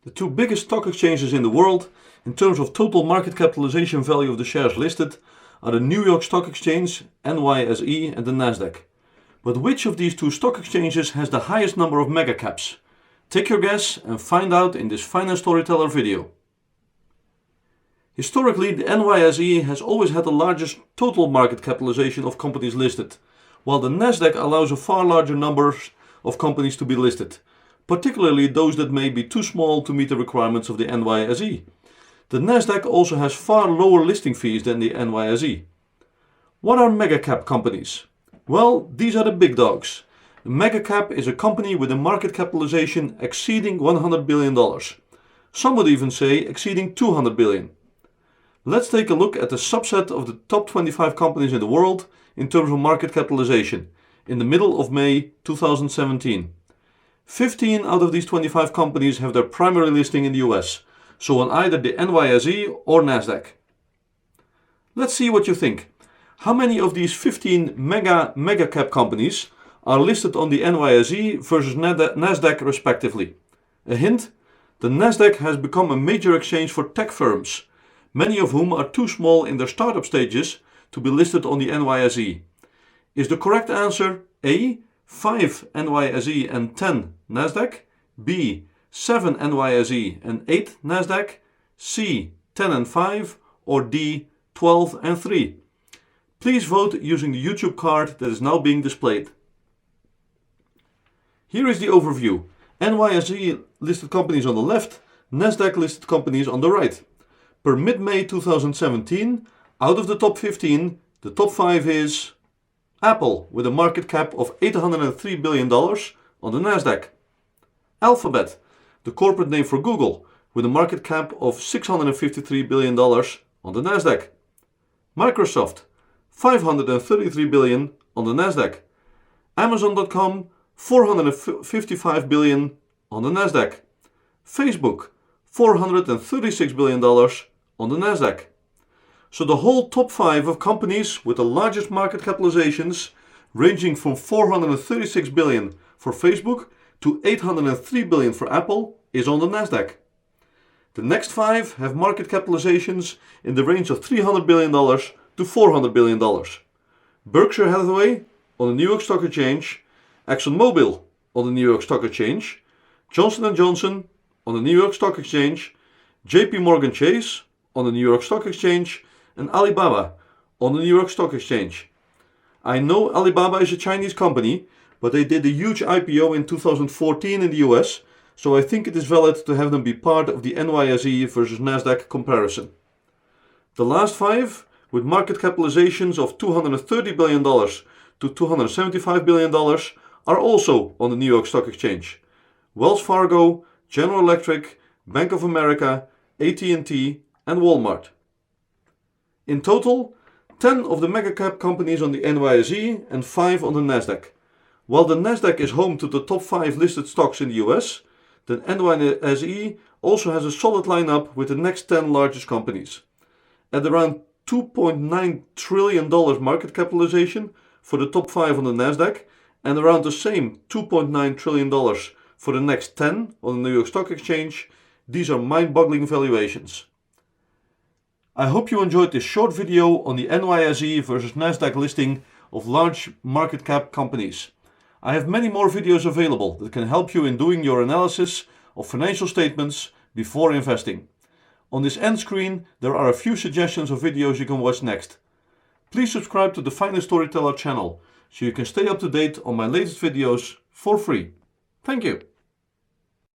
The two biggest stock exchanges in the world, in terms of total market capitalization value of the shares listed, are the New York Stock Exchange, NYSE, and the NASDAQ. But which of these two stock exchanges has the highest number of mega caps? Take your guess and find out in this Finance Storyteller video. Historically, the NYSE has always had the largest total market capitalization of companies listed, while the NASDAQ allows a far larger number of companies to be listed, particularly those that may be too small to meet the requirements of the NYSE. The NASDAQ also has far lower listing fees than the NYSE. What are mega cap companies? Well, these are the big dogs. A mega cap is a company with a market capitalization exceeding $100 billion. Some would even say exceeding $200 billion. Let's take a look at the subset of the top 25 companies in the world in terms of market capitalization in the middle of May 2017. 15 out of these 25 companies have their primary listing in the US, so on either the NYSE or NASDAQ. Let's see what you think. How many of these 15 mega cap companies are listed on the NYSE versus NASDAQ respectively? A hint? The NASDAQ has become a major exchange for tech firms, many of whom are too small in their startup stages to be listed on the NYSE. Is the correct answer A, 5 NYSE and 10 NASDAQ, B, 7 NYSE and 8 NASDAQ, C, 10 and 5, or D, 12 and 3? Please vote using the YouTube card that is now being displayed. Here is the overview. NYSE listed companies on the left, NASDAQ listed companies on the right. Per mid-May 2017, out of the top 15, the top 5 is Apple with a market cap of $803 billion on the NASDAQ. Alphabet, the corporate name for Google, with a market cap of $653 billion on the NASDAQ. Microsoft, $533 billion on the NASDAQ. Amazon.com, $455 billion on the NASDAQ. Facebook, $436 billion on the NASDAQ. So the whole top 5 of companies with the largest market capitalizations, ranging from $436 billion for Facebook to $803 billion for Apple, is on the NASDAQ. The next 5 have market capitalizations in the range of $300 billion to $400 billion. Berkshire Hathaway on the New York Stock Exchange, ExxonMobil on the New York Stock Exchange, Johnson & Johnson on the New York Stock Exchange, JP Morgan Chase on the New York Stock Exchange, and Alibaba on the New York Stock Exchange. I know Alibaba is a Chinese company, but they did a huge IPO in 2014 in the US, so I think it is valid to have them be part of the NYSE versus NASDAQ comparison. The last 5, with market capitalizations of $230 billion to $275 billion, are also on the New York Stock Exchange. Wells Fargo, General Electric, Bank of America, AT&T, and Walmart. In total, 10 of the mega-cap companies on the NYSE and 5 on the NASDAQ. While the NASDAQ is home to the top 5 listed stocks in the US, the NYSE also has a solid lineup with the next 10 largest companies. At around $2.9 trillion market capitalization for the top 5 on the NASDAQ, and around the same $2.9 trillion for the next 10 on the New York Stock Exchange, these are mind-boggling valuations. I hope you enjoyed this short video on the NYSE versus NASDAQ listing of large market cap companies. I have many more videos available that can help you in doing your analysis of financial statements before investing. On this end screen, there are a few suggestions of videos you can watch next. Please subscribe to the Finance Storyteller channel so you can stay up to date on my latest videos for free. Thank you.